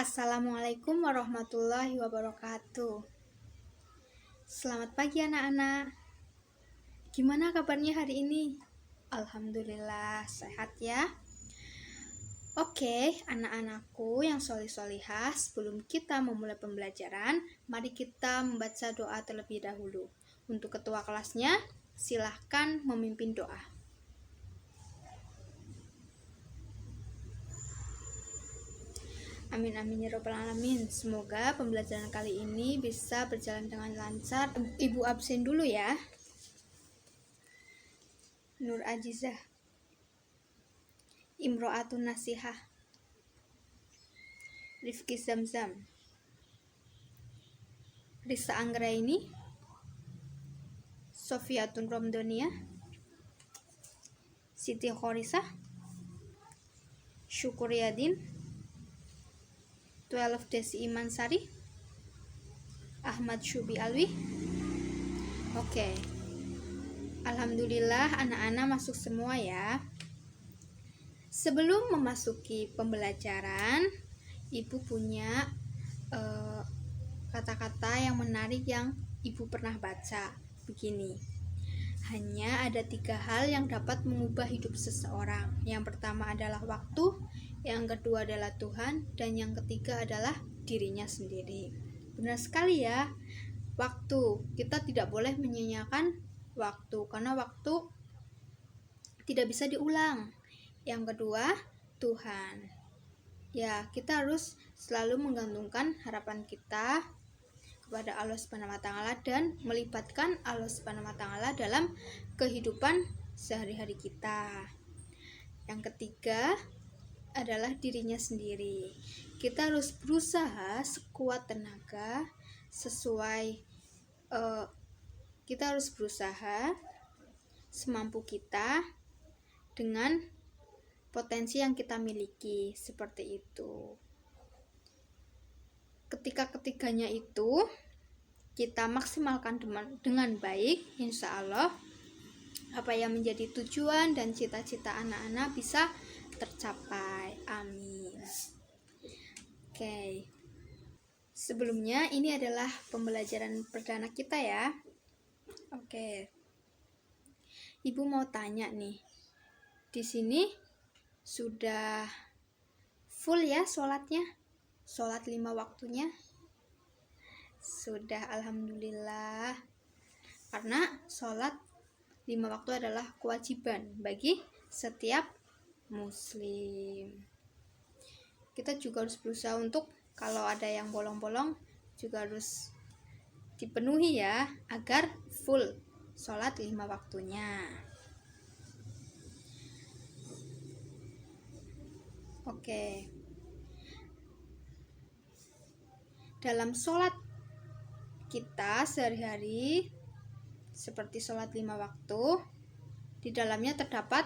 Assalamualaikum warahmatullahi wabarakatuh. Selamat pagi anak-anak. Gimana kabarnya hari ini? Alhamdulillah sehat ya. Oke, anak-anakku yang solih-solihah, sebelum kita memulai pembelajaran, mari kita membaca doa terlebih dahulu. Untuk ketua kelasnya, silahkan memimpin doa. Amin amin ya robbal alamin. Semoga pembelajaran kali ini bisa berjalan dengan lancar. Ibu absen dulu ya. Nur Ajizah, Imro'atun Nasihah, Rifki Zamzam, Risa Anggraini, Sofiatun Romdonia, Siti Khorisah, Syukuryadin, 12 Desi Imansari, Ahmad Syubi Alwi. Oke. Alhamdulillah anak-anak masuk semua ya. Sebelum memasuki pembelajaran, Ibu punya kata-kata yang menarik yang Ibu pernah baca. Begini, hanya ada 3 hal yang dapat mengubah hidup seseorang. Yang pertama adalah waktu, yang kedua adalah Tuhan, dan yang ketiga adalah dirinya sendiri. Benar sekali ya, waktu. Kita tidak boleh menyia-nyiakan waktu, karena waktu tidak bisa diulang. Yang kedua, Tuhan. Ya, kita harus selalu menggantungkan harapan kita kepada Allah Subhanahu wa taala dan melibatkan Allah Subhanahu wa taala dalam kehidupan sehari-hari kita. Yang ketiga adalah dirinya sendiri. Kita harus berusaha sekuat tenaga kita harus berusaha semampu kita dengan potensi yang kita miliki, seperti itu. Ketiganya itu kita maksimalkan dengan baik, insya Allah apa yang menjadi tujuan dan cita-cita anak-anak bisa tercapai. Amin. Oke. Sebelumnya ini adalah pembelajaran perdana kita ya. Oke. Ibu mau tanya nih. Di sini sudah full ya sholatnya? Sholat 5 waktunya? Sudah, alhamdulillah. Karena sholat 5 waktu adalah kewajiban bagi setiap muslim. Kita juga harus berusaha untuk kalau ada yang bolong-bolong juga harus dipenuhi ya, agar full sholat 5 waktunya. Oke. Dalam sholat kita sehari-hari, seperti sholat 5 waktu, di dalamnya terdapat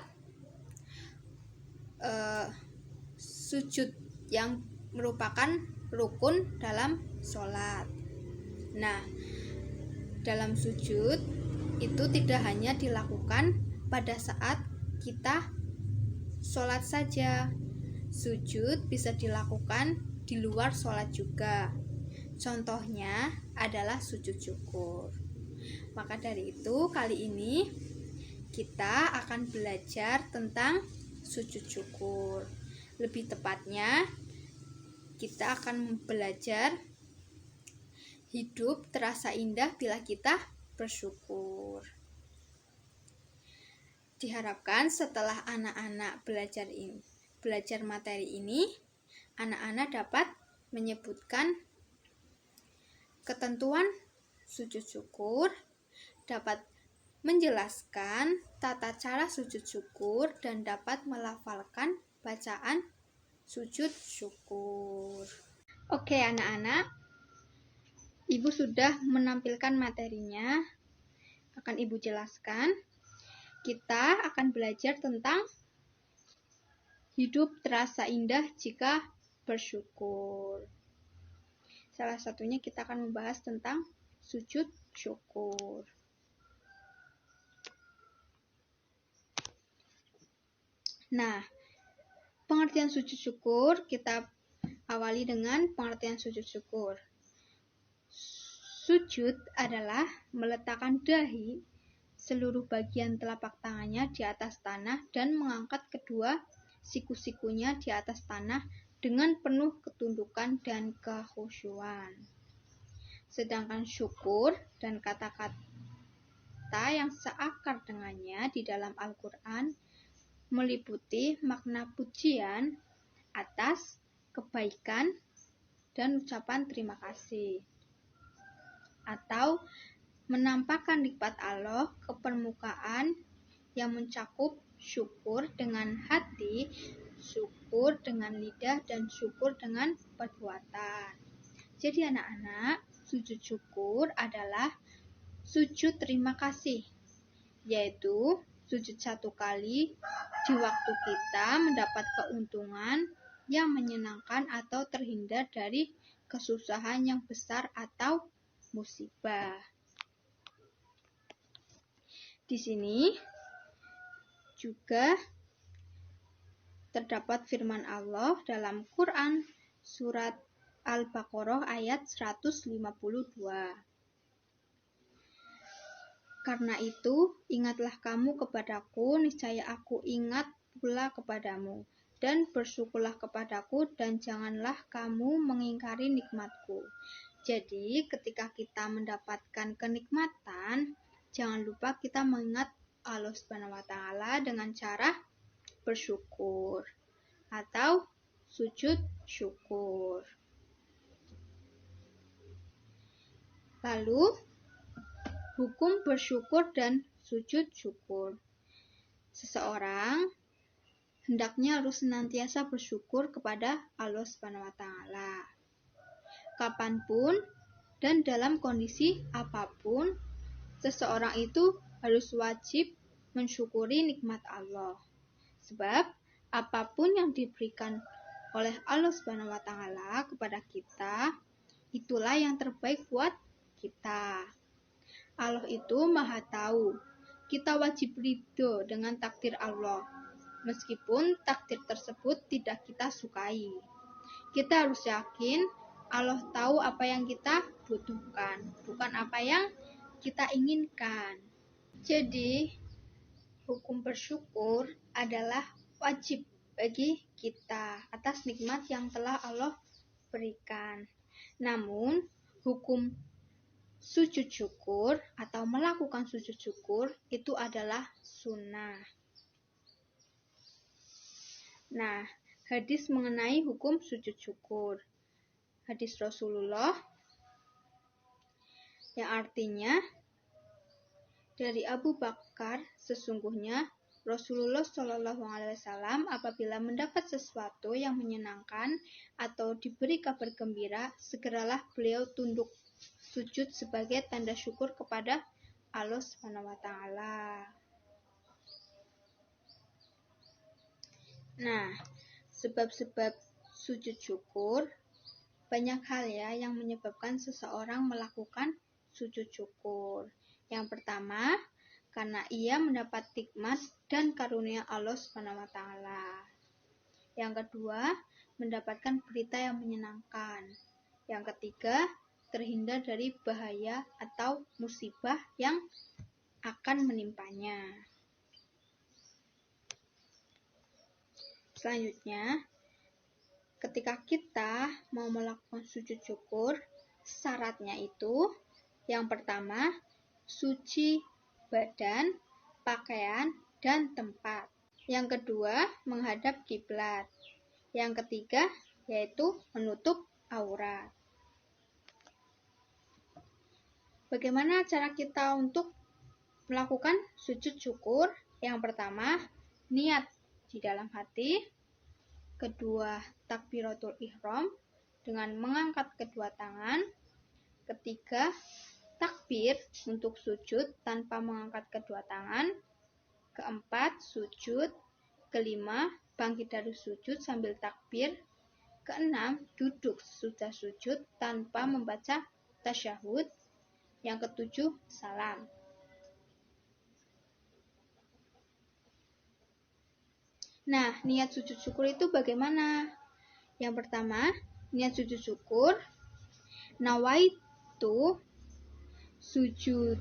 sujud yang merupakan rukun dalam sholat. Nah, dalam sujud itu tidak hanya dilakukan pada saat kita sholat saja. Sujud bisa dilakukan di luar sholat juga. Contohnya adalah sujud syukur. Maka dari itu kali ini kita akan belajar tentang sujud syukur. Lebih tepatnya kita akan belajar hidup terasa indah bila kita bersyukur. Diharapkan setelah anak-anak belajar materi ini, anak-anak dapat menyebutkan ketentuan sujud syukur, dapat menjelaskan tata cara sujud syukur, dan dapat melafalkan bacaan sujud syukur. Oke anak-anak, Ibu sudah menampilkan materinya, akan Ibu jelaskan. Kita akan belajar tentang hidup terasa indah jika bersyukur. Salah satunya kita akan membahas tentang sujud syukur. Nah, pengertian sujud syukur kita awali dengan pengertian sujud syukur. Sujud adalah meletakkan dahi seluruh bagian telapak tangannya di atas tanah dan mengangkat kedua siku-sikunya di atas tanah dengan penuh ketundukan dan kekhusyuan. Sedangkan syukur dan kata-kata yang seakar dengannya di dalam Al-Quran meliputi makna pujian atas kebaikan dan ucapan terima kasih, atau menampakkan nikmat Allah ke permukaan yang mencakup syukur dengan hati, syukur dengan lidah, dan syukur dengan perbuatan. Jadi anak-anak, sujud syukur adalah sujud terima kasih, yaitu sujud satu kali di waktu kita mendapat keuntungan yang menyenangkan atau terhindar dari kesusahan yang besar atau musibah. Di sini juga terdapat firman Allah dalam Quran surat Al-Baqarah ayat 152. Karena itu, ingatlah kamu kepadaku, niscaya aku ingat pula kepadamu, dan bersyukurlah kepadaku, dan janganlah kamu mengingkari nikmatku. Jadi, ketika kita mendapatkan kenikmatan, jangan lupa kita mengingat Allah Subhanahu wa Ta'ala dengan cara bersyukur atau sujud syukur. Lalu, hukum bersyukur dan sujud syukur. Seseorang hendaknya harus senantiasa bersyukur kepada Allah Subhanahu wa Ta'ala. Kapanpun dan dalam kondisi apapun, seseorang itu harus wajib mensyukuri nikmat Allah. Sebab apapun yang diberikan oleh Allah Subhanahu wa Ta'ala kepada kita, itulah yang terbaik buat kita. Allah itu Maha Tahu. Kita wajib ridho dengan takdir Allah, meskipun takdir tersebut tidak kita sukai. Kita harus yakin Allah tahu apa yang kita butuhkan, bukan apa yang kita inginkan. Jadi, hukum bersyukur adalah wajib bagi kita atas nikmat yang telah Allah berikan. Namun, hukum sujud syukur atau melakukan sujud syukur itu adalah sunnah. Nah, hadis mengenai hukum sujud syukur. Hadis Rasulullah yang artinya dari Abu Bakar, sesungguhnya Rasulullah SAW apabila mendapat sesuatu yang menyenangkan atau diberi kabar gembira, segeralah beliau tunduk sujud sebagai tanda syukur kepada Allah Subhanahu wa Ta'ala. Nah, sebab-sebab sujud syukur banyak hal ya yang menyebabkan seseorang melakukan sujud syukur. Yang pertama, karena ia mendapat nikmat dan karunia Allah Subhanahu wa Ta'ala. Yang kedua, mendapatkan berita yang menyenangkan. Yang ketiga, terhindar dari bahaya atau musibah yang akan menimpanya. Selanjutnya, ketika kita mau melakukan sujud syukur, syaratnya itu yang pertama, suci badan, pakaian, dan tempat. Yang kedua, menghadap kiblat. Yang ketiga, yaitu menutup aurat. Bagaimana cara kita untuk melakukan sujud syukur? Yang pertama, niat di dalam hati. Kedua, takbiratul ihram dengan mengangkat kedua tangan. Ketiga, takbir untuk sujud tanpa mengangkat kedua tangan. Keempat, sujud. Kelima, bangkit dari sujud sambil takbir. Keenam, duduk sesudah sujud tanpa membaca tasyahud. Yang ketujuh, salam. Nah, niat sujud syukur itu bagaimana? Yang pertama, niat sujud syukur, nawaitu sujud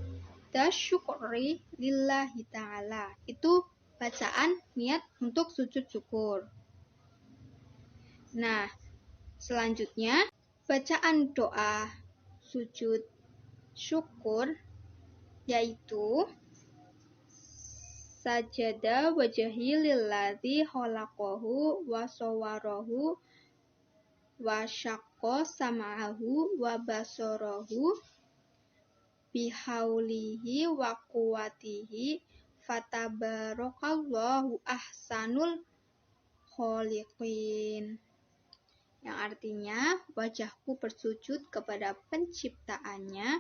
syukri lillahi ta'ala. Itu bacaan niat untuk sujud syukur. Nah, selanjutnya bacaan doa sujud syukur yaitu sajada wajhi lilladzi khalaqahu wa sawwarahu wa syaqqa sam'ahu wa basarahu bihaulihi wa quwwatihi fatabarakallahu ahsanul khaliqin. Yang artinya, wajahku bersujud kepada penciptaannya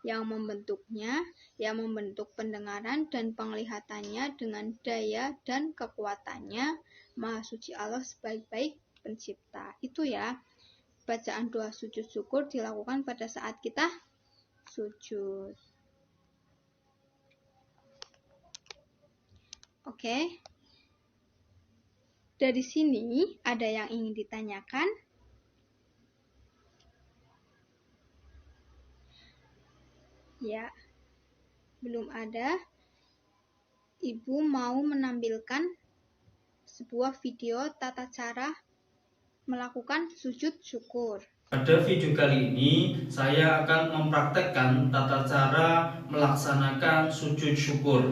yang membentuknya, yang membentuk pendengaran dan penglihatannya dengan daya dan kekuatannya. Maha suci Allah sebaik-baik pencipta. Itu ya, bacaan doa sujud syukur dilakukan pada saat kita sujud. Oke. Dari sini ada yang ingin ditanyakan? Ya, belum ada. Ibu mau menampilkan sebuah video tata cara melakukan sujud syukur. Pada video kali ini, saya akan mempraktekkan tata cara melaksanakan sujud syukur.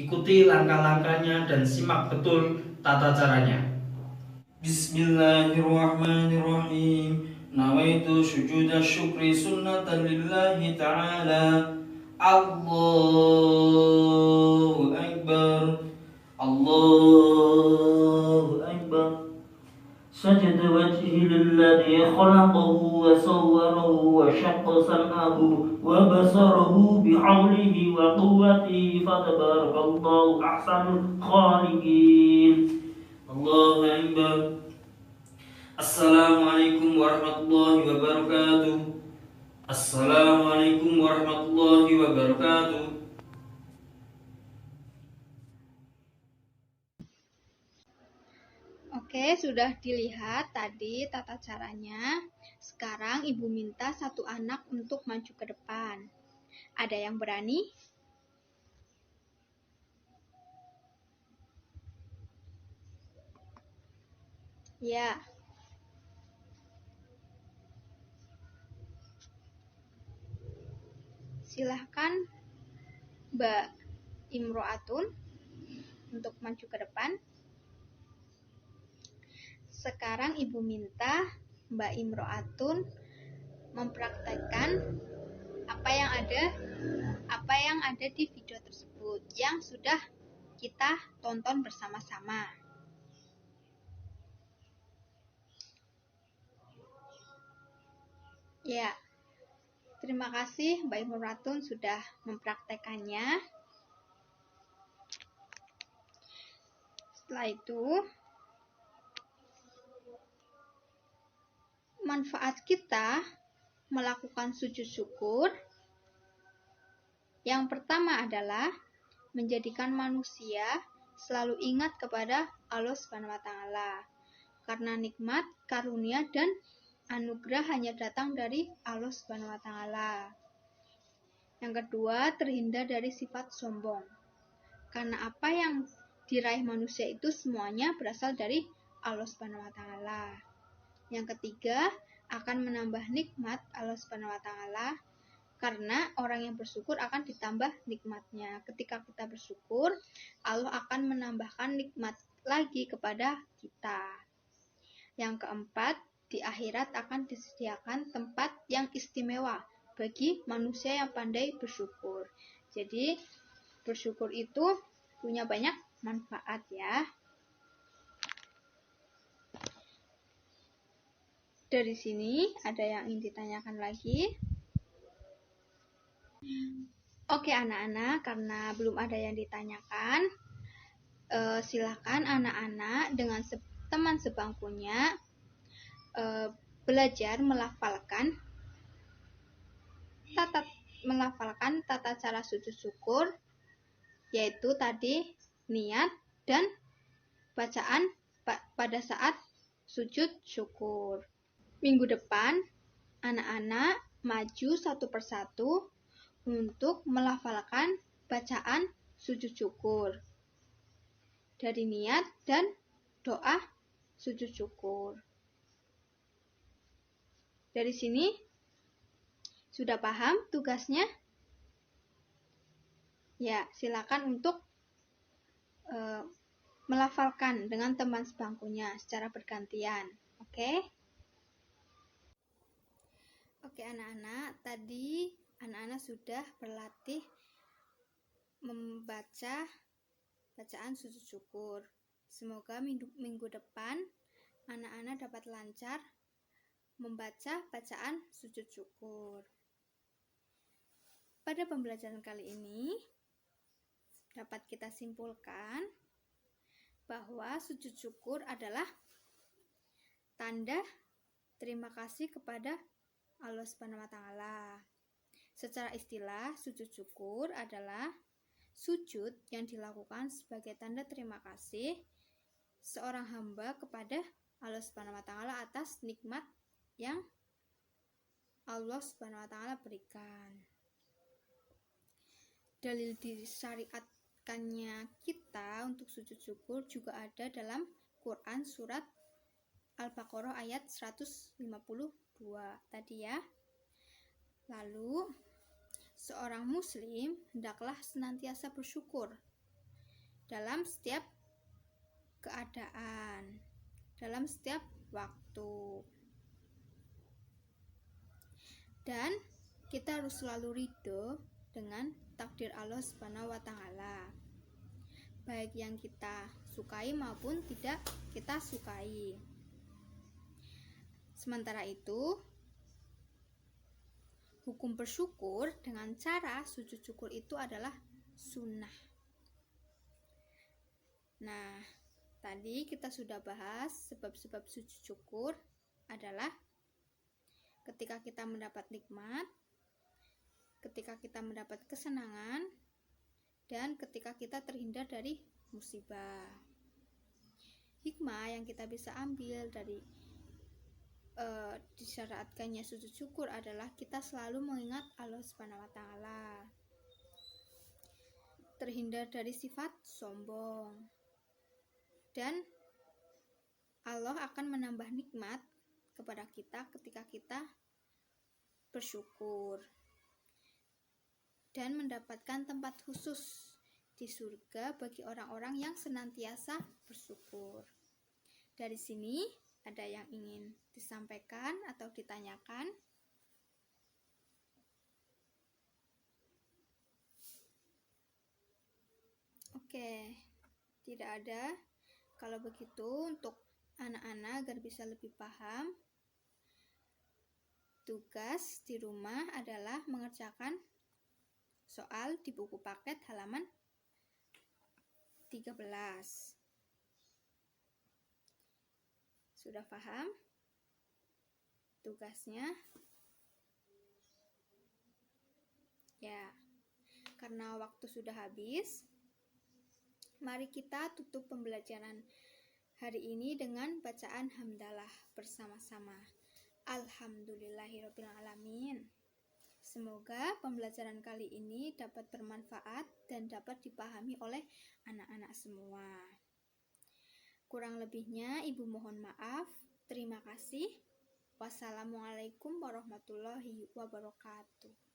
Ikuti langkah-langkahnya dan simak betul tata caranya. Bismillahirrahmanirrahim. Nawaitu sujuda syukri sunnatan lillahi ta'ala. Allahu Akbar. Allahu Akbar. Sajada wajhi lilladzi khalaqahu wa sawwarahu wa syaqqa sam'ahu wa basarahu bihaulihi wa quwwatihi fatabarakallahu ahsanul khaliqin. Allahu Akbar. Assalamualaikum warahmatullahi wabarakatuh. Assalamualaikum warahmatullahi wabarakatuh. Oke, sudah dilihat tadi tata caranya. Sekarang ibu minta satu anak untuk maju ke depan. Ada yang berani? Ya. Silahkan Mbak Imro'atun untuk maju ke depan. Sekarang ibu minta Mbak Imro'atun mempraktekkan apa yang ada di video tersebut yang sudah kita tonton bersama-sama. Ya. Terima kasih Mbak Imro'atun sudah mempraktekannya. Setelah itu, manfaat kita melakukan sujud syukur yang pertama adalah menjadikan manusia selalu ingat kepada Allah Subhanahu wa taala. Karena nikmat, karunia dan anugerah hanya datang dari Allah Subhanahu wa taala. Yang kedua, terhindar dari sifat sombong. Karena apa yang diraih manusia itu semuanya berasal dari Allah Subhanahu wa taala. Yang ketiga, akan menambah nikmat Allah Subhanahu wa taala karena orang yang bersyukur akan ditambah nikmatnya. Ketika kita bersyukur, Allah akan menambahkan nikmat lagi kepada kita. Yang keempat, di akhirat akan disediakan tempat yang istimewa bagi manusia yang pandai bersyukur. Jadi, bersyukur itu punya banyak manfaat ya. Dari sini ada yang ingin ditanyakan lagi? Oke anak-anak, karena belum ada yang ditanyakan, silakan anak-anak dengan teman sebangkunya belajar melafalkan tata cara sujud syukur, yaitu tadi niat dan bacaan pada saat sujud syukur. Minggu depan, anak-anak maju satu persatu untuk melafalkan bacaan sujud syukur dari niat dan doa sujud syukur. Dari sini sudah paham tugasnya? Ya, silakan untuk melafalkan dengan teman sebangkunya secara bergantian. Oke? Oke anak-anak, tadi anak-anak sudah berlatih membaca bacaan sujud syukur. Semoga minggu depan anak-anak dapat lancar membaca bacaan sujud syukur. Pada pembelajaran kali ini dapat kita simpulkan bahwa sujud syukur adalah tanda terima kasih kepada Allah Subhanahu wa taala. Secara istilah, sujud syukur adalah sujud yang dilakukan sebagai tanda terima kasih seorang hamba kepada Allah Subhanahu wa taala atas nikmat yang Allah Subhanahu wa taala berikan. Dalil disyariatkannya kita untuk sujud syukur juga ada dalam Quran surat Al-Baqarah ayat 152 tadi ya. Lalu seorang muslim hendaklah senantiasa bersyukur dalam setiap keadaan, dalam setiap waktu. Dan kita harus selalu ridho dengan takdir Allah Subhanahu wa taala, baik yang kita sukai maupun tidak kita sukai. Sementara itu, hukum bersyukur dengan cara sujud syukur itu adalah sunnah. Nah, tadi kita sudah bahas sebab-sebab sujud syukur adalah ketika kita mendapat nikmat, ketika kita mendapat kesenangan, dan ketika kita terhindar dari musibah. Hikmah yang kita bisa ambil dari disyariatkannya sujud syukur adalah kita selalu mengingat Allah Subhanahu wa taala, terhindar dari sifat sombong, dan Allah akan menambah nikmat kepada kita ketika kita bersyukur dan mendapatkan tempat khusus di surga bagi orang-orang yang senantiasa bersyukur. Dari sini ada yang ingin disampaikan atau ditanyakan? Oke, tidak ada. Kalau begitu, untuk anak-anak agar bisa lebih paham, tugas di rumah adalah mengerjakan soal di buku paket halaman 13. Sudah paham tugasnya? Ya, karena waktu sudah habis, mari kita tutup pembelajaran hari ini dengan bacaan hamdalah bersama-sama. Alhamdulillahirrabbilalamin. Semoga pembelajaran kali ini dapat bermanfaat dan dapat dipahami oleh anak-anak semua. Kurang lebihnya Ibu mohon maaf. Terima kasih. Wassalamualaikum warahmatullahi wabarakatuh.